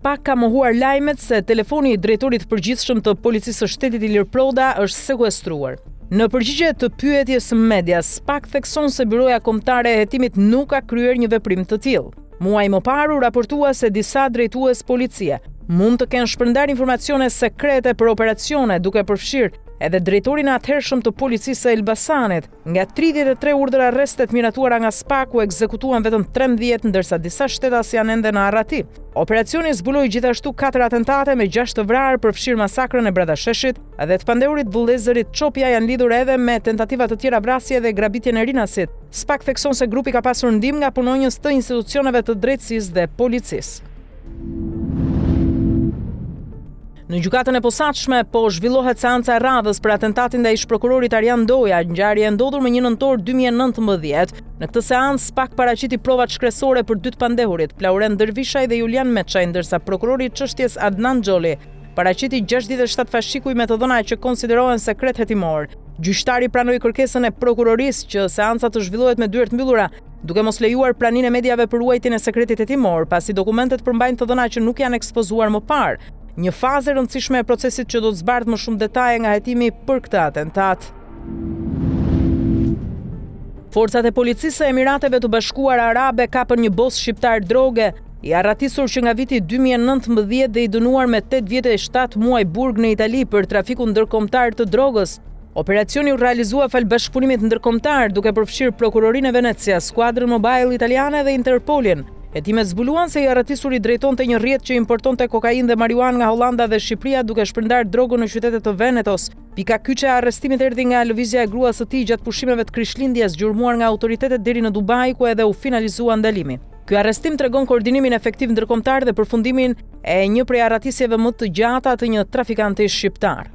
SPAK ka mohuar lajmet se telefoni i drejtorit përgjithshëm të Policisë së Shtetit Ilir Proda është sekuestruar. Në përgjigje të pyetjes Media, SPAK thekson se Byroja Kombëtare e Hetimit nuk ka kryer një veprim të tillë. Muaj më parë u raportua se disa drejtues policie mund të kenë shpërndar informacione sekrete për operacione, duke përfshirë edhe drejtorin e atëhershëm të Policisë së Elbasanit. Nga 33 urdhra arrestet miratuara nga SPAK u ekzekutuan vetëm 13, ndërsa disa shtetas janë ende në arrati. Operacioni zbuloi gjithashtu 4 atentate me 6 të vrarë, përfshirë masakrën e Bradasheshit dhe të pandeurit vëllezërit Çopja janë lidhur edhe me tentativat të tjera vrasje dhe grabitjen e rinasit. SPAK thekson se grupi ka pasur ndihmë nga punonjës të institucioneve të drejtësisë dhe policisë. Në gjykatën e posaçme po zhvillohet seanca e radhës për atentatin ndaj ish-prokurorit Arjan Doja, ngjarje e ndodhur më 1 nëntor 2019. Në këtë seancë SPAK paraqiti provat shkresore për 2 të pandehurit, Flauren Dervishaj dhe Julian Meçaj, ndërsa prokurori i çështjes Adnan Xholi paraqiti 67 fashikuj me të dhëna që konsiderohen sekret hetimor. Gjyqtari pranoi kërkesën e prokurorisë që seanca të zhvillohet me dyert mbyllura, duke mos lejuar praninë e mediave për ruajtjen e sekretit hetimor, pasi dokumentet përmbajnë të dhëna që nuk janë ekspozuar më parë. Një fazë e rëndësishme e procesit që do të zbardh më shumë detaje nga hetimi për këtë atentat. Forcat e policisë e Emirateve të Bashkuara Arabe kapën një bos shqiptar droge, i arratisur që nga viti 2019 dhe i dënuar me 8 vjet e 7 muaj burg në Itali për trafikun ndërkombëtar të drogës. Operacioni u realizua fal bashkëpunimit ndërkombëtar, duke përfshirë Prokurorinë e Venecia, Skuadrën Mobile italiane dhe Interpolin. Hetimet zbuluan se i arratisuri drejtonte një rrjet që importonte kokainë dhe marijuanë nga Hollanda dhe Shqipëria, duke shpërndar drogën në qytetet të Venetos. Pika kyçe e arrestimit erdhi nga lëvizja e gruas së tij gjatë pushimeve të Krishtlindjes, gjurmuar nga autoritetet deri në Dubai, ku edhe u finalizua ndalimi. Ky arrestim tregon koordinimin efektiv ndërkombëtar dhe përfundimin e një prej arratisjeve më të gjata të një trafikanti shqiptar.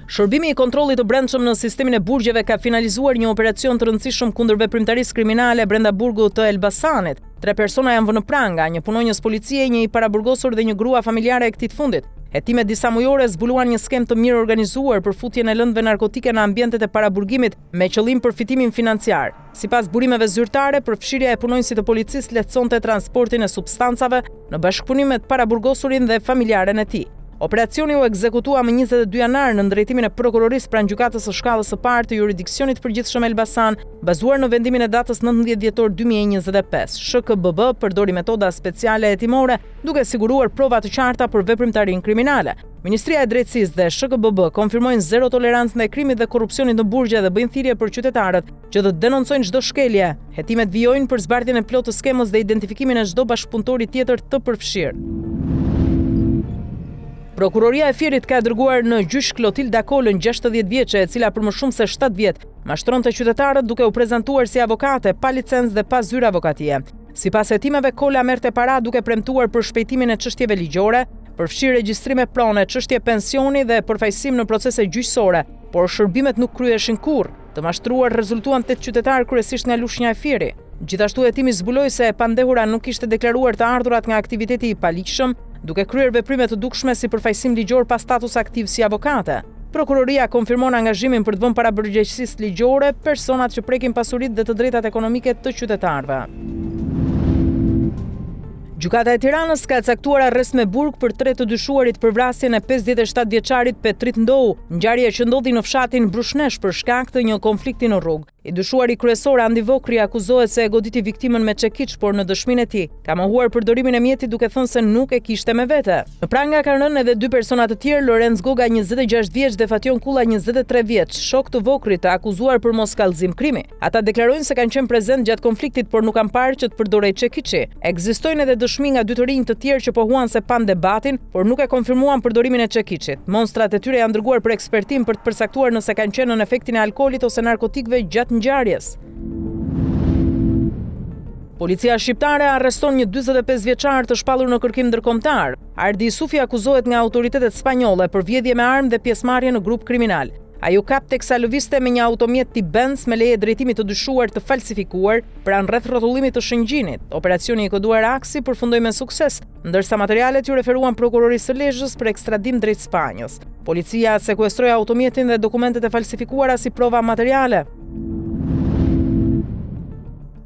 Shërbimi i kontrollit të brendshëm në sistemin e burgjeve ka finalizuar një operacion të rëndësishëm kundër veprimtarisë kriminale brenda burgut të Elbasanit. 3 persona janë vënë pranga, një punonjës policie, një i paraburgosur dhe një grua familjare e këtij të fundit. Hetimet disa mujore zbuluan një skem të mirë organizuar për futjen e lëndëve narkotike në ambientet e paraburgimit me qëllim përfitimin financiar. Sipas burimeve zyrtare, përfshirja e punonjësit të policisë lehtësonte transportin e substancave në bashkëpunim me paraburgosurin dhe familjaren e tij. Operacioni u ekzekutua më 22 janar në drejtimin e prokurorisë pranë gjykatës së shkallës së parë të jurisdiksionit përgjithshëm Elbasan, bazuar në vendimin e datës 19 dhjetor 2025. SHKBB përdori metoda speciale hetimore, duke siguruar prova të qarta për veprimtarinë kriminale. Ministria e Drejtësisë dhe SHKBB konfirmojnë zero tolerancë ndaj krimit dhe korrupsionit në burgje dhe bëjnë thirrje për qytetarët që të denoncojnë çdo shkelje. Hetimet vijojnë për zbardhjen e plotë të skemës dhe identifikimin e çdo bashkëpunëtori tjetër të përfshirë. Prokuroria e Fierit ka dërguar në gjyq Klotilda Kolën, 60 vjeçe, e cila për më shumë se 7 vjet mashtronte qytetarët duke u prezantuar si avokate pa licencë dhe pa zyrë avokatie. Sipas hetimeve, Kola merrte para duke premtuar për shpejtimin e çështjeve ligjore, përfshirë regjistrime prone, çështje pensioni dhe përfaqësim në procese gjyqësore, por shërbimet nuk kryeshin kurrë. Të mashtruar rezultuan 8 qytetarë, kryesisht nga Lushnja e Fieri. Gjithashtu hetimi zbuloi se e pandehura nuk ishte deklaruar të ardhurat nga aktiviteti i paligjshëm, duke kryer veprime të dukshme si përfaqësim ligjor pa status aktiv si avokate. Prokuroria konfirmon angazhimin për të vënë para përgjegjësisë ligjore personat që prekin pasuritë dhe të drejtat ekonomike të qytetarëve. Gjykata e Tiranës ka caktuar arrest me burg për 3 të dyshuarit për vrasjen e 57 vjeçarit Petrit Ndou, ngjarje që ndodhi në fshatin Brushnesh për shkak të një konflikti në rrugë. I dyshuari kryesor Andi Vokri akuzohet se e goditi viktimën me çekiç, por në dëshminë e tij ka mohuar përdorimin e mjetit duke thënë se nuk e kishte me vete. Në pranga kanë rënë edhe 2 persona të tjerë, Lorenz Goga 26 vjeç dhe Fation Kulla 23 vjeç, shok të Vokrit, të akuzuar për mos kallëzim krimi. Ata deklarojnë se kanë qenë prezent gjatë konfliktit, por nuk kanë parë që të përdorej çekiçi. Ekzistojnë edhe dëshmi nga 2 të rinj të tjerë që pohuan se pan debatin, por nuk e konfirmuan përdorimin e çekiçit. Monstrat e tyre janë dërguar për ekspertim për të përcaktuar nëse kanë qenë në efektin e alkoolit ose narkotikëve gjatë ngjarjes. Policia shqiptare arreston një 45 vjeçar të shpallur në kërkim ndërkombëtar. Ardi Sufi akuzohet nga autoritetet spanjolle për vjedhje me armë dhe pjesëmarrje në grup kriminal. Ai u kap teksa lëvizte me një automjet tip Benz me leje drejtimi të dyshuar të falsifikuar pranë rreth rrotullimit të shëngjinit. Operacioni i koduar Aksi përfundoi me sukses, ndërsa materialet ju referuan prokurorisë së Lezhës për ekstradim drejt Spanjës. Policia sekuestroi automjetin dhe dokumentet e falsifikuara si prova materiale.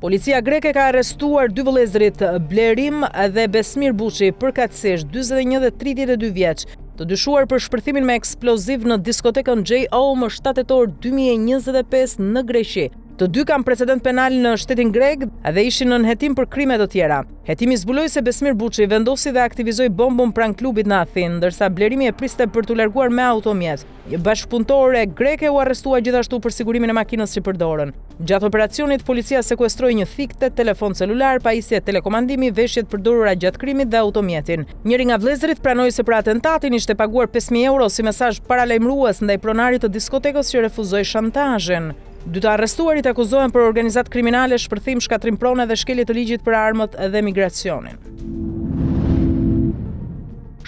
Policia greke ka arrestuar dy vëllezërit Blerim dhe Besmir Buçi, përkatësisht 41 dhe 32 vjeç, të dyshuar për shpërthimin me eksploziv në diskotekën JO më 7 tetor 2025 në Greqi. Të dy kanë precedent penal në shtetin grek dhe ishin në hetim për krime të tjera. Hetimi zbuloi se Besmir Buçi vendosi dhe aktivizoi bombën pranë klubit në Athinë, ndërsa Blerimi e priste për t'u larguar me automjet. Një bashkëpunëtore greke u arrestua gjithashtu për sigurimin e makinës që përdorën. Gjatë operacionit, policia sekuestroi një thikte, telefon celular, pajisje telekomandimi, veshjet përdorura gjatë krimit dhe automjetin. Njëri nga vëllezërit pranoi se për atentatin ishte paguar 5.000 euro si mesazh paralajmërues ndaj pronarit të diskotekës që refuzoi shantazhin. Dy të arrestuarit akuzohen për organizat kriminale, shpërthim, shkatrim prone dhe shkelje të ligjit për armët dhe migracionin.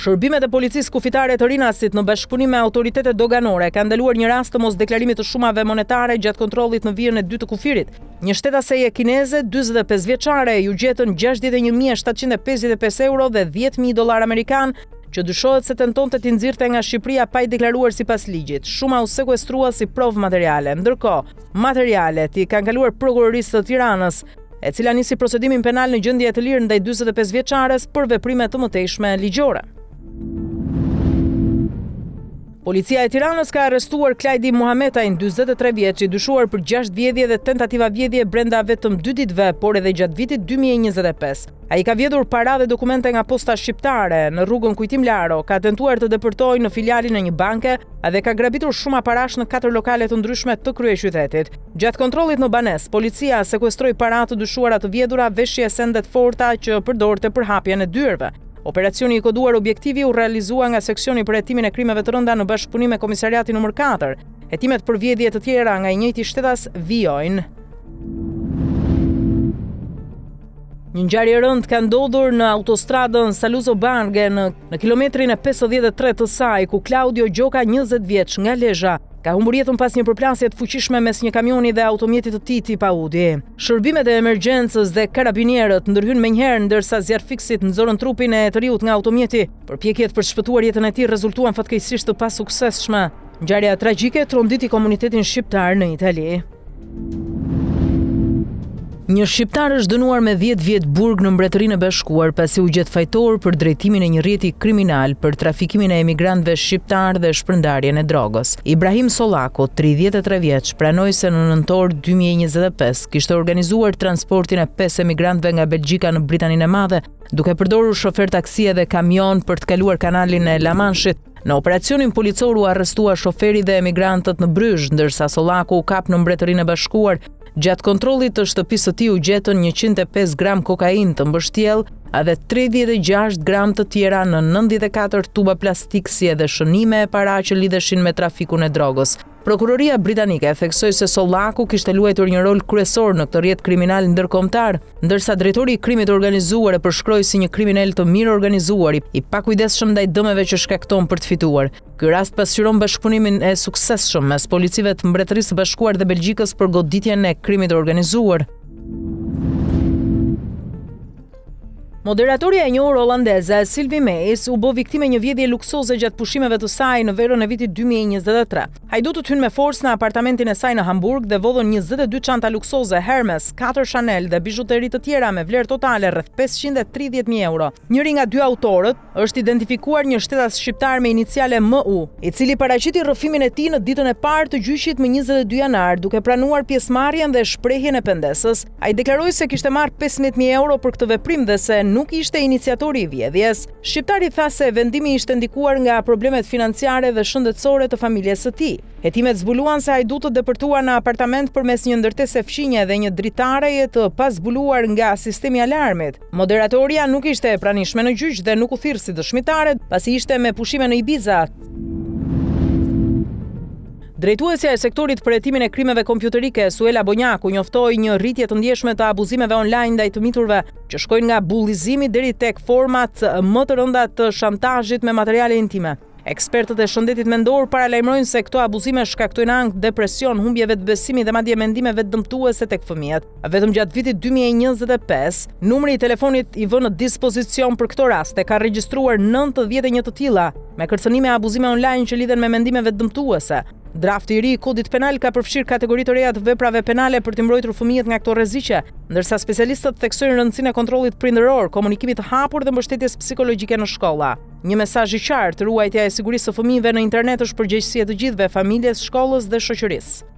Shërbimet e policisë kufitare të Rinasit në bashkëpunim me autoritetet doganore kanë ndaluar një rast të mosdeklarimit të shumave monetare gjatë kontrollit në vijën e 2 të kufirit. Një shtetaseje kineze, 45 vjeçare, ju gjetën 61.755 euro dhe $10.000 amerikan, që dyshohet se tentonte t'i nxirrte nga Shqipëria pa i deklaruar sipas ligjit. Shuma u sekuestrua si provë materiale. Ndërkohë, materialet i kanë kaluar prokurorisë të Tiranës, e cila nisi procedimin penal në gjendje të lirë ndaj 45 vjeçares për veprime të mëtejshme ligjore. Policia e Tiranës ka arrestuar Klajdi Muhametajn, 43 vjeç, i dyshuar për 6 vjedhje dhe tentativa vjedhje brenda vetëm 2 ditëve, por edhe gjatë vitit 2025. Ai ka vjedhur para dhe dokumente nga posta shqiptare në rrugën Kujtim Laro, ka tentuar të depërtojë në filialin e një banke dhe ka grabitur shumë parash në 4 lokale të ndryshme të kryeqytetit. Gjatë kontrollit në banes, policia sekuestroi para të dyshuara të vjedhura, veshje sende të forta që përdorte për hapjen e dyerve. Operacioni i koduar objektivi u realizua nga seksioni për hetimin e krimeve të rënda në bashkëpunim me Komisariatin nr. 4. Hetimet për vjedhje të tjera nga i njëjti shtetas vijojnë. Një ngjarje e rëndë ka ndodhur në autostradën Saluzzo-Barge në kilometrin e 53 të saj, ku Claudio Gjoka, 20 vjeç, nga Lezhë, ka humbur jetën pas një përplasje të fuqishme mes një kamioni dhe automjetit të tij tip Audi. Shërbimet e emergjencës dhe karabinierët ndërhyn menjëherë ndërsa zjarrfiksit nxorën trupin e të riut nga automjeti. Përpjekjet për të shpëtuar jetën e tij rezultuan fatkeqësisht të pasuksesshme. Ngjarja tragjike tronditi komunitetin shqiptar në Itali. Një shqiptar është dënuar me 10 vjet burg në Mbretërinë e Bashkuar pasi u gjet fajtor për drejtimin e një rrjeti kriminal për trafikimin e emigrantëve shqiptar dhe shpërndarjen e drogës. Ibrahim Sollaku, 33 vjeç, pranoi se në nëntor 2025 kishte organizuar transportin e 5 emigrantëve nga Belgjika në Britaninë e Madhe, duke përdorur shofer taksie dhe kamion për të kaluar kanalin e La Manche. Në operacionin policor u arrestua shoferi dhe emigrantët në Bryzh, ndërsa Sollaku u kap në Mbretërinë e Bashkuar. Gjatë kontrollit të shtëpisë së tij u gjetën 105 gram kokainë të mbështjell dhe 36 gram të tjera në 94 tuba plastik, si edhe shënime e para që lidheshin me trafikun e drogës. Prokuroria britanike theksoi se Sollaku kishte luajtur një rol kryesor në këtë rrjet kriminal ndërkombëtar, ndërsa drejtori i krimit organizuar e përshkroi si një kriminal të mirë organizuar, i pakujdesshëm ndaj dëmeve që shkakton për të fituar. Ky rast pasqyron bashkëpunimin e suksesshëm mes policive të Mbretërisë së Bashkuar dhe Belgjikës për goditjen e krimit organizuar. Moderatorja e njohur holandeze Sylvie Meis u bë viktime një vjedhje luksoze gjatë pushimeve të saj në verën e vitit 2023. Hajdutët hyn me forcë në apartamentin e saj në Hamburg dhe vodhën 22 çanta luksoze Hermes, 4 Chanel dhe bijuteri të tjera me vlerë totale rreth 530.000 euro. Njëri nga dy autorët është identifikuar një shtetas shqiptar me iniciale MU, i cili paraqiti rrëfimin e tij në ditën e parë të gjyqit më 22 janar, duke pranuar pjesëmarrjen dhe shprehjen e pendesës. Ai deklaroi se kishte marrë 15.000 euro për këtë veprim dhe se nuk ishte iniciatori i vjedhjes. Shqiptari tha se vendimi ishte ndikuar nga problemet financiare dhe shëndetësore të familjes së tij. Hetimet zbuluan se hajdutët depërtuan në apartament përmes një ndërtese fqinje dhe një dritareje të pazbuluar nga sistemi alarmit. Moderatorja nuk ishte e pranishme në gjyq dhe nuk u thirr si dëshmitare pasi ishte me pushime në Ibiza. Drejtuesja e sektorit për hetimin e krimeve kompjuterike, Suela Bonjaku, njoftoi një rritje të ndjeshme të abuzimeve online ndaj të miturve, që shkojnë nga bullizimi deri tek format më të rënda të shantazhit me materiale intime. Ekspertët e shëndetit mendor paralajmërojnë se këto abuzime shkaktojnë ankth, depresion, humbje vetbesimi dhe madje mendimeve dëmtuese tek fëmijët. Vetëm gjatë vitit 2025, numri i telefonit i vënë në dispozicion për këto raste ka regjistruar 91 të tilla, me kërcënime e abuzime online që lidhen me mendimeve dëmtuese. Drafti i ri i kodit penal ka përfshirë kategori të reja të veprave penale për të mbrojtur fëmijët nga këto rreziqe, ndërsa specialistët theksojnë rëndësinë e kontrollit prindëror, komunikimit të hapur dhe mbështetjes psikologjike në shkolla. Një mesazh i qartë, ruajtja e sigurisë së fëmijëve në internet është përgjegjësi e të gjithëve, familjes, shkollës dhe shoqërisë.